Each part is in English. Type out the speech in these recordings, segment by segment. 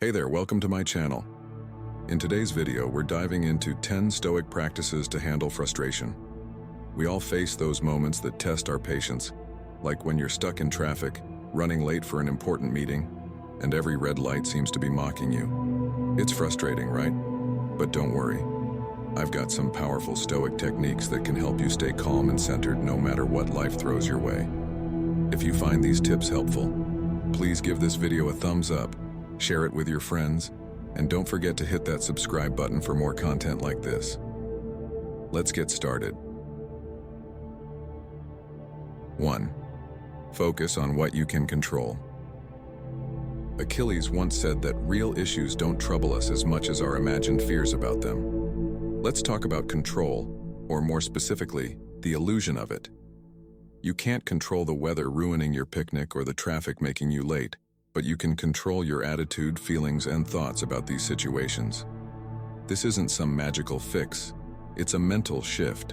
Hey there, welcome to my channel. In today's video, we're diving into 10 Stoic practices to handle frustration. We all face those moments that test our patience, like when you're stuck in traffic, running late for an important meeting, and every red light seems to be mocking you. It's frustrating, right? But don't worry. I've got some powerful Stoic techniques that can help you stay calm and centered no matter what life throws your way. If you find these tips helpful, please give this video a thumbs up, share it with your friends, and don't forget to hit that subscribe button for more content like this. Let's get started. 1. Focus on what you can control. Achilles once said that real issues don't trouble us as much as our imagined fears about them. Let's talk about control, or more specifically, the illusion of it. You can't control the weather ruining your picnic or the traffic making you late, but you can control your attitude, feelings, and thoughts about these situations. This isn't some magical fix, it's a mental shift.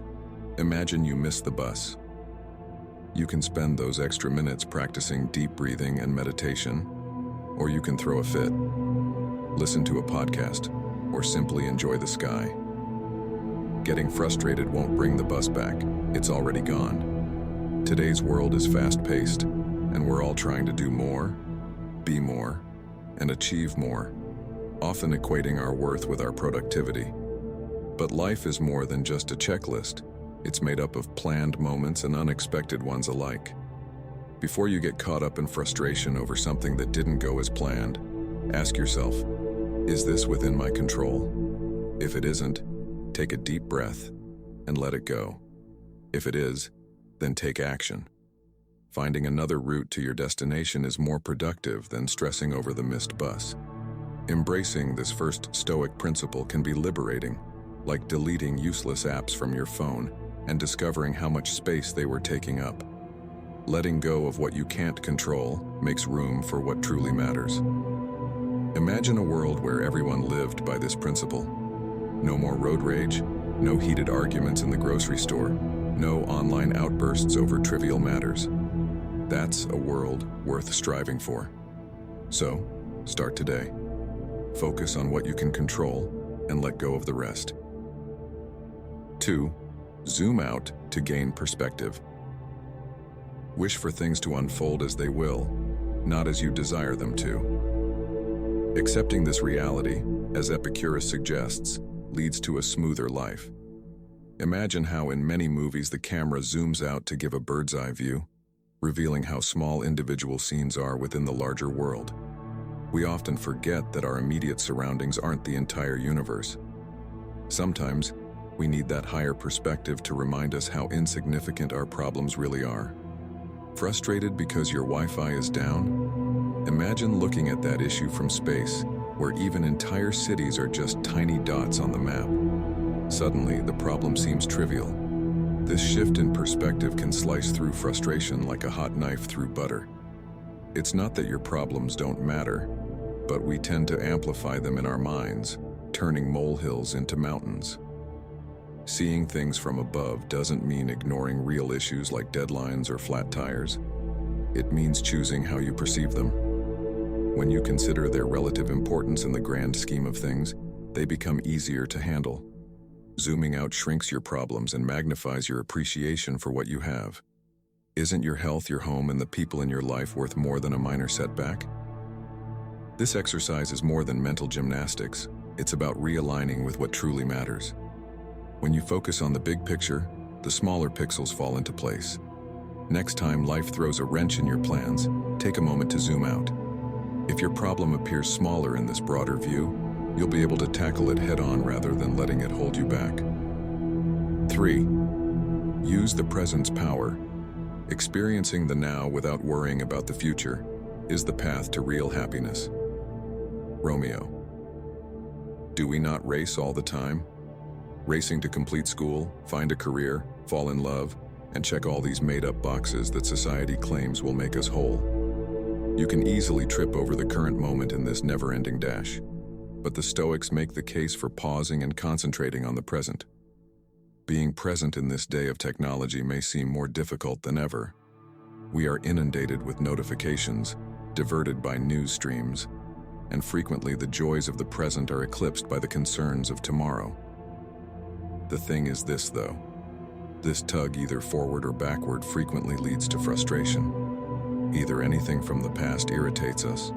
Imagine you miss the bus. You can spend those extra minutes practicing deep breathing and meditation, or you can throw a fit, listen to a podcast, or simply enjoy the sky. Getting frustrated won't bring the bus back, it's already gone. Today's world is fast-paced, and we're all trying to do more, be more, and achieve more, often equating our worth with our productivity. But life is more than just a checklist. It's made up of planned moments and unexpected ones alike. Before you get caught up in frustration over something that didn't go as planned, ask yourself, is this within my control? If it isn't, take a deep breath and let it go. If it is, then take action. Finding another route to your destination is more productive than stressing over the missed bus. Embracing this first Stoic principle can be liberating, like deleting useless apps from your phone and discovering how much space they were taking up. Letting go of what you can't control makes room for what truly matters. Imagine a world where everyone lived by this principle. No more road rage, no heated arguments in the grocery store, no online outbursts over trivial matters. That's a world worth striving for. So, start today. Focus on what you can control and let go of the rest. 2. Zoom out to gain perspective. Wish for things to unfold as they will, not as you desire them to. Accepting this reality, as Epicurus suggests, leads to a smoother life. Imagine how in many movies the camera zooms out to give a bird's-eye view, revealing how small individual scenes are within the larger world. We often forget that our immediate surroundings aren't the entire universe. Sometimes, we need that higher perspective to remind us how insignificant our problems really are. Frustrated because your Wi-Fi is down? Imagine looking at that issue from space, where even entire cities are just tiny dots on the map. Suddenly, the problem seems trivial. This shift in perspective can slice through frustration like a hot knife through butter. It's not that your problems don't matter, but we tend to amplify them in our minds, turning molehills into mountains. Seeing things from above doesn't mean ignoring real issues like deadlines or flat tires. It means choosing how you perceive them. When you consider their relative importance in the grand scheme of things, they become easier to handle. Zooming out shrinks your problems and magnifies your appreciation for what you have. Isn't your health, your home, and the people in your life worth more than a minor setback? This exercise is more than mental gymnastics. It's about realigning with what truly matters. When you focus on the big picture, the smaller pixels fall into place. Next time life throws a wrench in your plans, take a moment to zoom out. If your problem appears smaller in this broader view, you'll be able to tackle it head-on rather than letting it hold you back. 3. Use the present's power. Experiencing the now without worrying about the future is the path to real happiness. Romeo. Do we not race all the time? Racing to complete school, find a career, fall in love, and check all these made-up boxes that society claims will make us whole. You can easily trip over the current moment in this never-ending dash. But the Stoics make the case for pausing and concentrating on the present. Being present in this day of technology may seem more difficult than ever. We are inundated with notifications, diverted by news streams, and frequently the joys of the present are eclipsed by the concerns of tomorrow. The thing is this, though. This tug either forward or backward frequently leads to frustration. Either anything from the past irritates us,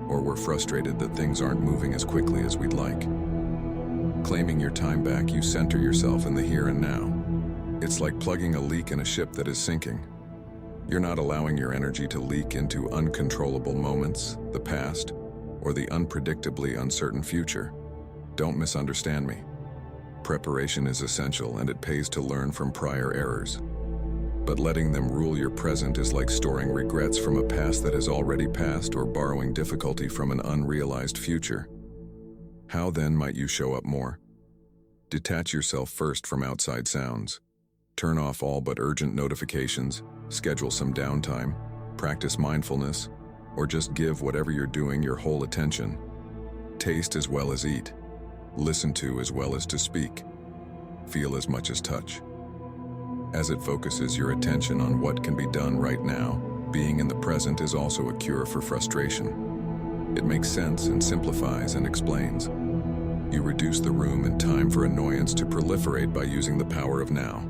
or we're frustrated that things aren't moving as quickly as we'd like. Claiming your time back, you center yourself in the here and now. It's like plugging a leak in a ship that is sinking. You're not allowing your energy to leak into uncontrollable moments, the past, or the unpredictably uncertain future. Don't misunderstand me. Preparation is essential, and it pays to learn from prior errors. But letting them rule your present is like storing regrets from a past that has already passed or borrowing difficulty from an unrealized future. How then might you show up more? Detach yourself first from outside sounds. Turn off all but urgent notifications, schedule some downtime, practice mindfulness, or just give whatever you're doing your whole attention. Taste as well as eat. Listen to as well as to speak. Feel as much as touch. As it focuses your attention on what can be done right now, being in the present is also a cure for frustration. It makes sense and simplifies and explains. You reduce the room and time for annoyance to proliferate by using the power of now.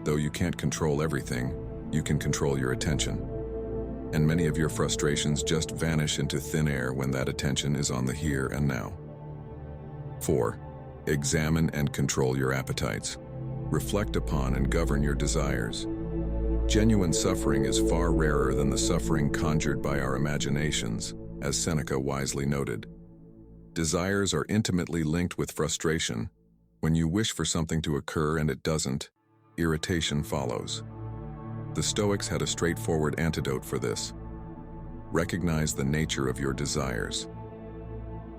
Though you can't control everything, you can control your attention. And many of your frustrations just vanish into thin air when that attention is on the here and now. 4. Examine and control your appetites. Reflect upon and govern your desires. Genuine suffering is far rarer than the suffering conjured by our imaginations, as Seneca wisely noted. Desires are intimately linked with frustration. When you wish for something to occur and it doesn't, irritation follows. The Stoics had a straightforward antidote for this. Recognize the nature of your desires.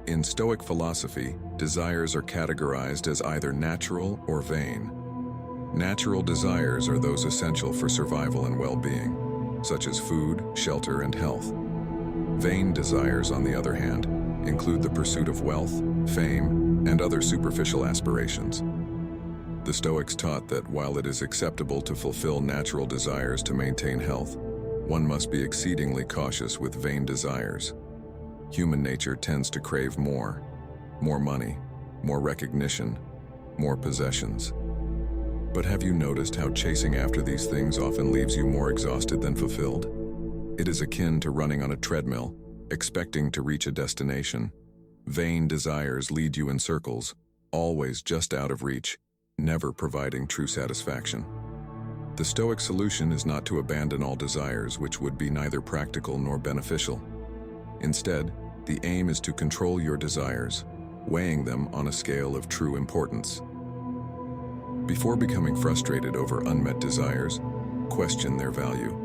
In Stoic philosophy, desires are categorized as either natural or vain. Natural desires are those essential for survival and well-being, such as food, shelter, and health. Vain desires, on the other hand, include the pursuit of wealth, fame, and other superficial aspirations. The Stoics taught that while it is acceptable to fulfill natural desires to maintain health, one must be exceedingly cautious with vain desires. Human nature tends to crave more money, more recognition, more possessions. But have you noticed how chasing after these things often leaves you more exhausted than fulfilled? It is akin to running on a treadmill, expecting to reach a destination. Vain desires lead you in circles, always just out of reach, never providing true satisfaction. The Stoic solution is not to abandon all desires, which would be neither practical nor beneficial. Instead, the aim is to control your desires, weighing them on a scale of true importance. Before becoming frustrated over unmet desires, question their value.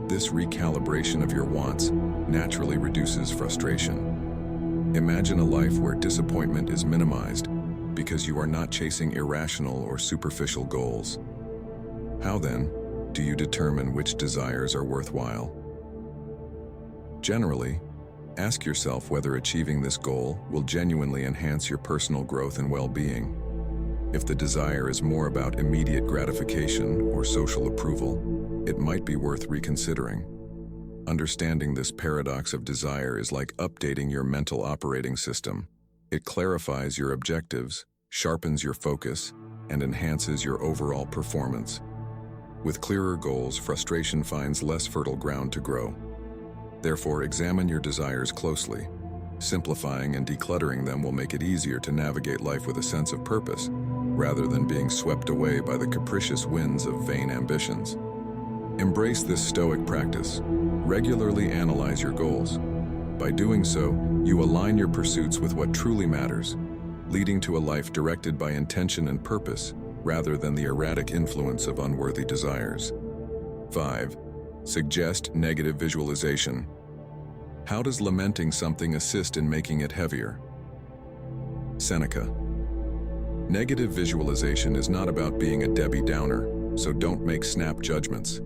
This recalibration of your wants naturally reduces frustration. Imagine a life where disappointment is minimized because you are not chasing irrational or superficial goals. How then do you determine which desires are worthwhile? Generally, ask yourself whether achieving this goal will genuinely enhance your personal growth and well-being. If the desire is more about immediate gratification or social approval, it might be worth reconsidering. Understanding this paradox of desire is like updating your mental operating system. It clarifies your objectives, sharpens your focus, and enhances your overall performance. With clearer goals, frustration finds less fertile ground to grow. Therefore, examine your desires closely. Simplifying and decluttering them will make it easier to navigate life with a sense of purpose, rather than being swept away by the capricious winds of vain ambitions. Embrace this Stoic practice. Regularly analyze your goals. By doing so, you align your pursuits with what truly matters, leading to a life directed by intention and purpose, rather than the erratic influence of unworthy desires. 5. Suggest negative visualization. How does lamenting something assist in making it heavier? Seneca. Negative visualization is not about being a Debbie Downer, so don't make snap judgments.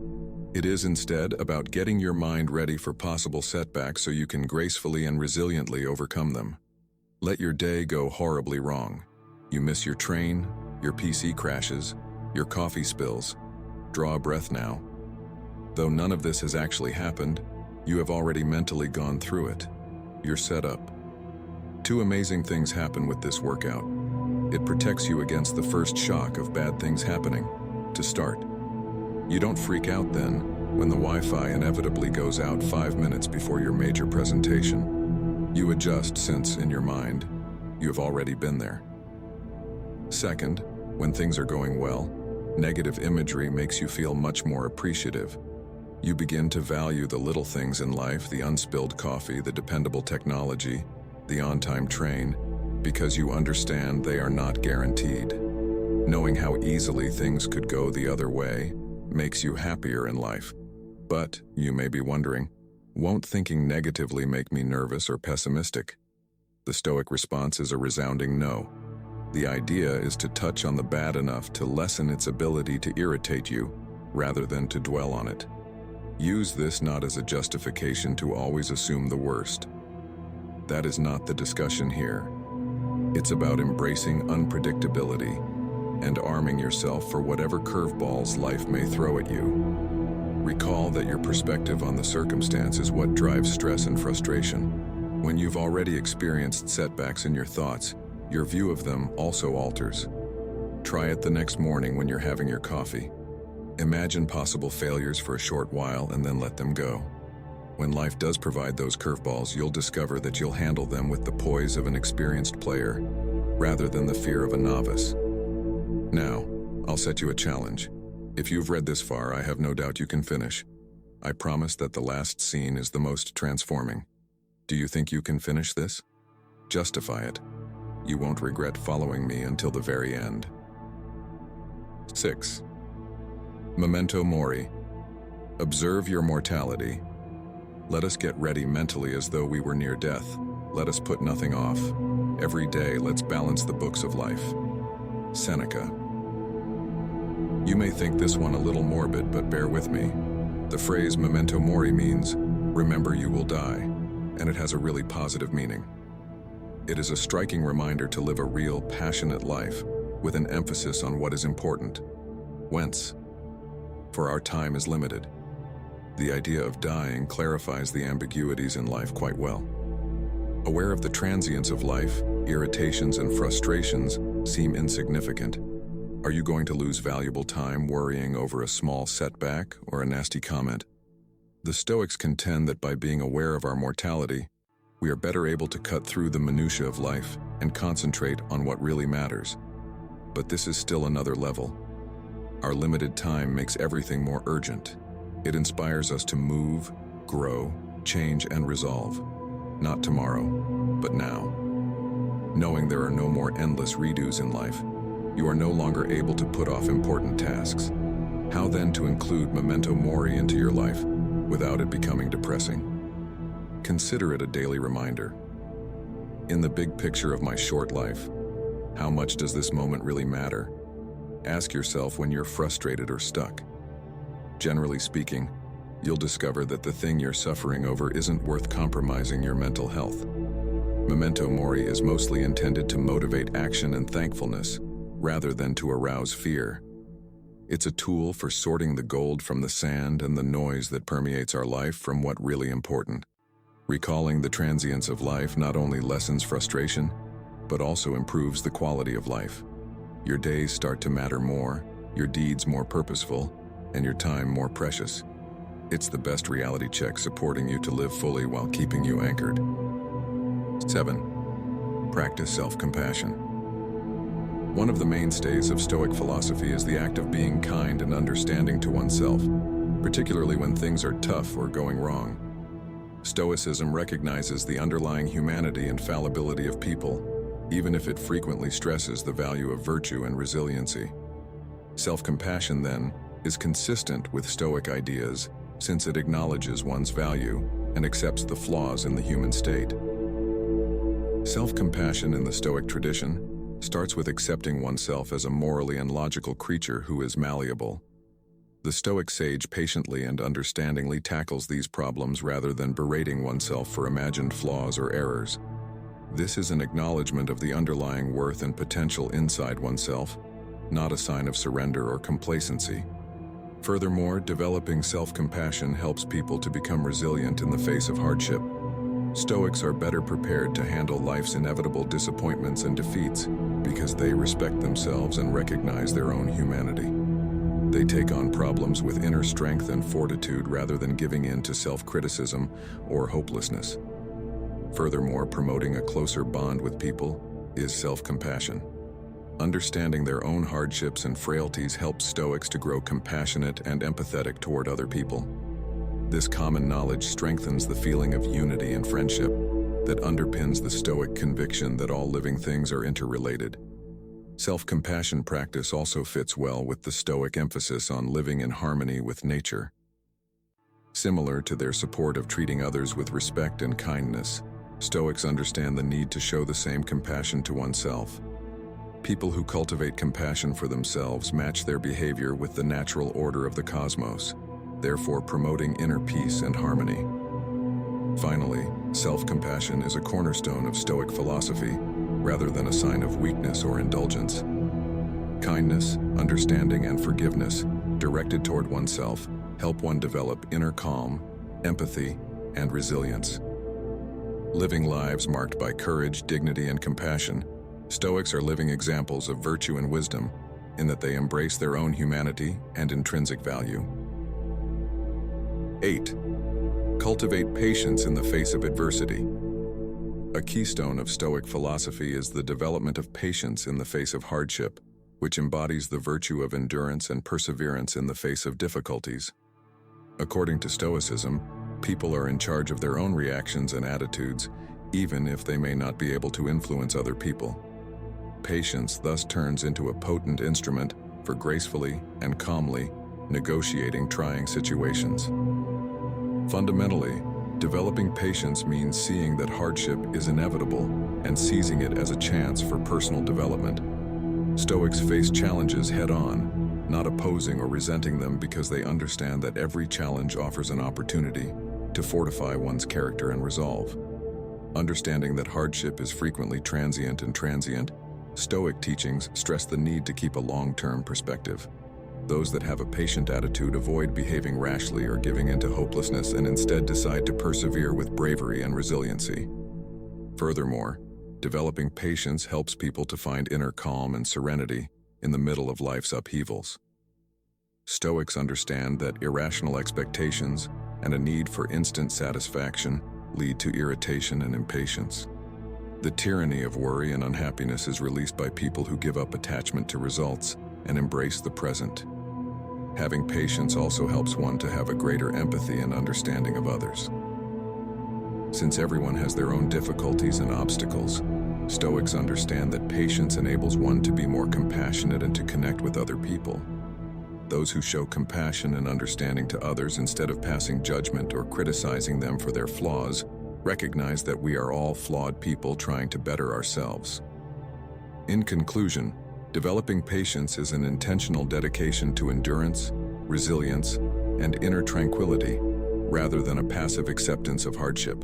It is instead about getting your mind ready for possible setbacks so you can gracefully and resiliently overcome them. Let your day go horribly wrong. You miss your train, your PC crashes, your coffee spills. Draw a breath now. Though none of this has actually happened, you have already mentally gone through it. You're set up. Two amazing things happen with this workout. It protects you against the first shock of bad things happening. To start, you don't freak out then when the Wi-Fi inevitably goes out 5 minutes before your major presentation. You adjust since, in your mind, you have already been there. Second, when things are going well, negative imagery makes you feel much more appreciative. You begin to value the little things in life, the unspilled coffee, the dependable technology, the on-time train, because you understand they are not guaranteed. Knowing how easily things could go the other way makes you happier in life. But, you may be wondering, won't thinking negatively make me nervous or pessimistic? The Stoic response is a resounding no. The idea is to touch on the bad enough to lessen its ability to irritate you, rather than to dwell on it. Use this not as a justification to always assume the worst. That is not the discussion here. It's about embracing unpredictability and arming yourself for whatever curveballs life may throw at you. Recall that your perspective on the circumstance is what drives stress and frustration. When you've already experienced setbacks in your thoughts, your view of them also alters. Try it the next morning when you're having your coffee. Imagine possible failures for a short while and then let them go. When life does provide those curveballs, you'll discover that you'll handle them with the poise of an experienced player, rather than the fear of a novice. Now, I'll set you a challenge. If you've read this far, I have no doubt you can finish. I promise that the last scene is the most transforming. Do you think you can finish this? Justify it. You won't regret following me until the very end. 6. Memento Mori. Observe your mortality. Let us get ready mentally as though we were near death. Let us put nothing off. Every day, let's balance the books of life. Seneca. You may think this one a little morbid, but bear with me. The phrase Memento Mori means, remember you will die, and it has a really positive meaning. It is a striking reminder to live a real, passionate life, with an emphasis on what is important. Whence? For our time is limited. The idea of dying clarifies the ambiguities in life quite well. Aware of the transience of life, irritations and frustrations seem insignificant. Are you going to lose valuable time worrying over a small setback or a nasty comment? The Stoics contend that by being aware of our mortality, we are better able to cut through the minutiae of life and concentrate on what really matters. But this is still another level. Our limited time makes everything more urgent. It inspires us to move, grow, change, and resolve. Not tomorrow, but now. Knowing there are no more endless redos in life, you are no longer able to put off important tasks. How then to include Memento Mori into your life without it becoming depressing? Consider it a daily reminder. In the big picture of my short life, how much does this moment really matter? Ask yourself when you're frustrated or stuck. Generally speaking, you'll discover that the thing you're suffering over isn't worth compromising your mental health. Memento Mori is mostly intended to motivate action and thankfulness, rather than to arouse fear. It's a tool for sorting the gold from the sand and the noise that permeates our life from what really important. Recalling the transience of life not only lessens frustration, but also improves the quality of life. Your days start to matter more, your deeds more purposeful, and your time more precious. It's the best reality check supporting you to live fully while keeping you anchored. 7. Practice self-compassion. One of the mainstays of Stoic philosophy is the act of being kind and understanding to oneself, particularly when things are tough or going wrong. Stoicism recognizes the underlying humanity and fallibility of people, even if it frequently stresses the value of virtue and resiliency. Self-compassion, then, is consistent with Stoic ideas since it acknowledges one's value and accepts the flaws in the human state. Self-compassion in the Stoic tradition starts with accepting oneself as a morally and logical creature who is malleable. The Stoic sage patiently and understandingly tackles these problems rather than berating oneself for imagined flaws or errors. This is an acknowledgement of the underlying worth and potential inside oneself, not a sign of surrender or complacency. Furthermore, developing self-compassion helps people to become resilient in the face of hardship. Stoics are better prepared to handle life's inevitable disappointments and defeats because they respect themselves and recognize their own humanity. They take on problems with inner strength and fortitude rather than giving in to self-criticism or hopelessness. Furthermore, promoting a closer bond with people is self-compassion. Understanding their own hardships and frailties helps Stoics to grow compassionate and empathetic toward other people. This common knowledge strengthens the feeling of unity and friendship that underpins the Stoic conviction that all living things are interrelated. Self-compassion practice also fits well with the Stoic emphasis on living in harmony with nature. Similar to their support of treating others with respect and kindness, Stoics understand the need to show the same compassion to oneself. People who cultivate compassion for themselves match their behavior with the natural order of the cosmos, therefore promoting inner peace and harmony. Finally, self-compassion is a cornerstone of Stoic philosophy, rather than a sign of weakness or indulgence. Kindness, understanding, and forgiveness, directed toward oneself, help one develop inner calm, empathy, and resilience. Living lives marked by courage, dignity, and compassion, Stoics are living examples of virtue and wisdom, in that they embrace their own humanity and intrinsic value. 8. Cultivate patience in the face of adversity. A keystone of Stoic philosophy is the development of patience in the face of hardship, which embodies the virtue of endurance and perseverance in the face of difficulties. According to Stoicism, people are in charge of their own reactions and attitudes, even if they may not be able to influence other people. Patience thus turns into a potent instrument for gracefully and calmly negotiating trying situations. Fundamentally, developing patience means seeing that hardship is inevitable and seizing it as a chance for personal development. Stoics face challenges head-on, not opposing or resenting them because they understand that every challenge offers an opportunity to fortify one's character and resolve. Understanding that hardship is frequently transient, Stoic teachings stress the need to keep a long-term perspective. Those that have a patient attitude avoid behaving rashly or giving in to hopelessness and instead decide to persevere with bravery and resiliency. Furthermore, developing patience helps people to find inner calm and serenity in the middle of life's upheavals. Stoics understand that irrational expectations and a need for instant satisfaction lead to irritation and impatience. The tyranny of worry and unhappiness is released by people who give up attachment to results and embrace the present. Having patience also helps one to have a greater empathy and understanding of others. Since everyone has their own difficulties and obstacles, Stoics understand that patience enables one to be more compassionate and to connect with other people. Those who show compassion and understanding to others instead of passing judgment or criticizing them for their flaws recognize that we are all flawed people trying to better ourselves. In conclusion, developing patience is an intentional dedication to endurance, resilience, and inner tranquility, rather than a passive acceptance of hardship.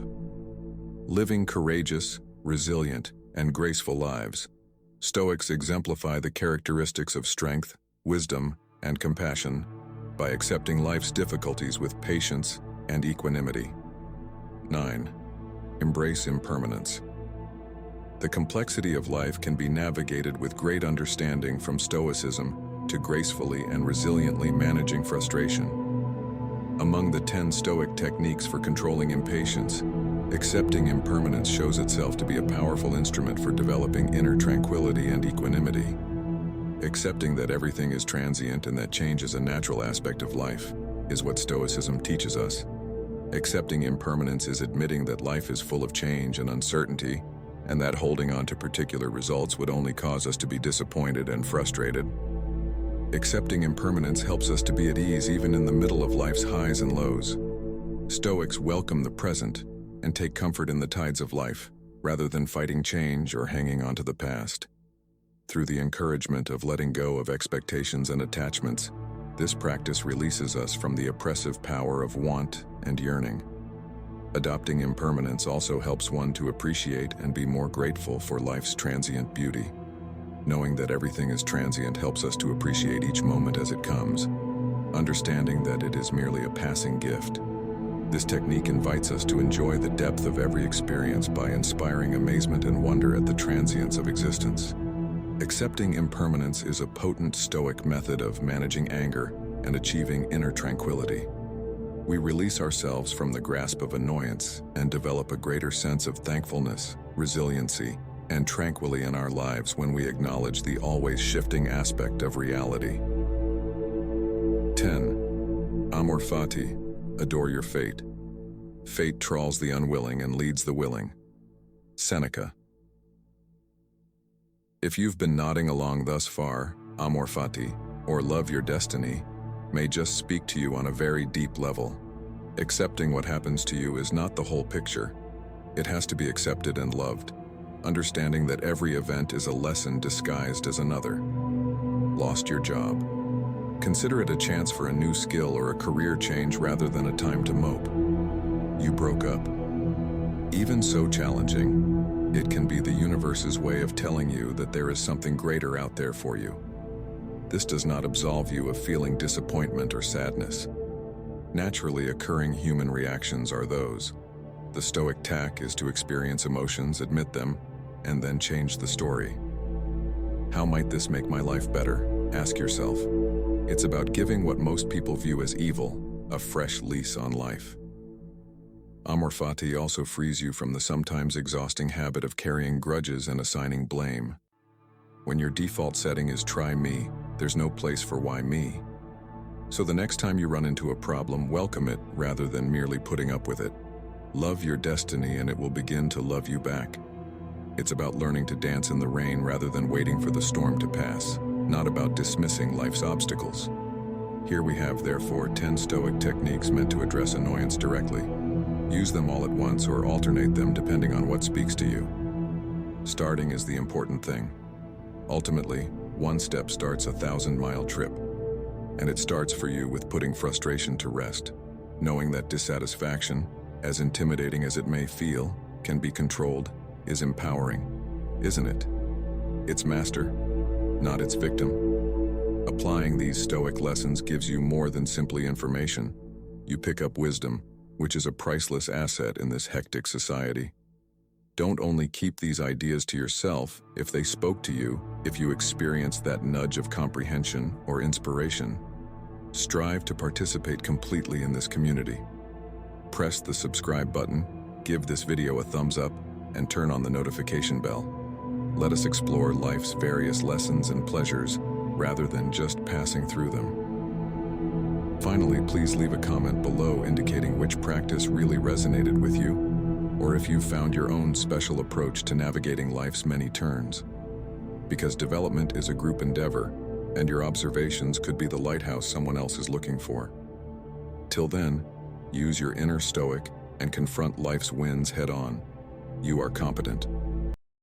Living courageous, resilient, and graceful lives, Stoics exemplify the characteristics of strength, wisdom, and compassion by accepting life's difficulties with patience and equanimity. 9. Embrace impermanence. The complexity of life can be navigated with great understanding from Stoicism to gracefully and resiliently managing frustration. Among the 10 Stoic techniques for controlling impatience, accepting impermanence shows itself to be a powerful instrument for developing inner tranquility and equanimity. Accepting that everything is transient and that change is a natural aspect of life is what Stoicism teaches us. Accepting impermanence is admitting that life is full of change and uncertainty, and that holding on to particular results would only cause us to be disappointed and frustrated. Accepting impermanence helps us to be at ease even in the middle of life's highs and lows. Stoics welcome the present and take comfort in the tides of life, rather than fighting change or hanging on to the past. Through the encouragement of letting go of expectations and attachments, this practice releases us from the oppressive power of want and yearning. Adopting impermanence also helps one to appreciate and be more grateful for life's transient beauty. Knowing that everything is transient helps us to appreciate each moment as it comes, understanding that it is merely a passing gift. This technique invites us to enjoy the depth of every experience by inspiring amazement and wonder at the transience of existence. Accepting impermanence is a potent Stoic method of managing anger and achieving inner tranquility. We release ourselves from the grasp of annoyance and develop a greater sense of thankfulness, resiliency, and tranquility in our lives when we acknowledge the always shifting aspect of reality. 10. Amor fati, adore your fate. Fate trawls the unwilling and leads the willing. Seneca. If you've been nodding along thus far, amor fati, or love your destiny, may just speak to you on a very deep level. Accepting what happens to you is not the whole picture. It has to be accepted and loved, understanding that every event is a lesson disguised as another. Lost your job? Consider it a chance for a new skill or a career change rather than a time to mope. You broke up? Even so challenging, it can be the universe's way of telling you that there is something greater out there for you. This does not absolve you of feeling disappointment or sadness. Naturally occurring human reactions are those. The Stoic tack is to experience emotions, admit them, and then change the story. How might this make my life better? Ask yourself. It's about giving what most people view as evil a fresh lease on life. Amor fati also frees you from the sometimes exhausting habit of carrying grudges and assigning blame. When your default setting is try me, there's no place for why me. So the next time you run into a problem, welcome it rather than merely putting up with it. Love your destiny and it will begin to love you back. It's about learning to dance in the rain rather than waiting for the storm to pass, not about dismissing life's obstacles. Here we have, therefore, 10 Stoic techniques meant to address annoyance directly. Use them all at once or alternate them depending on what speaks to you. Starting is the important thing. Ultimately, one step starts a 1,000-mile trip. And it starts for you with putting frustration to rest, knowing that dissatisfaction, as intimidating as it may feel, can be controlled, is empowering, isn't it? Its master, not its victim. Applying these Stoic lessons gives you more than simply information. You pick up wisdom, which is a priceless asset in this hectic society. Don't only keep these ideas to yourself. If they spoke to you, if you experienced that nudge of comprehension or inspiration, strive to participate completely in this community. Press the subscribe button, give this video a thumbs up, and turn on the notification bell. Let us explore life's various lessons and pleasures rather than just passing through them. Finally, please leave a comment below indicating which practice really resonated with you, or if you found your own special approach to navigating life's many turns. Because development is a group endeavor, and your observations could be the lighthouse someone else is looking for. Till then, use your inner Stoic and confront life's winds head-on. You are competent.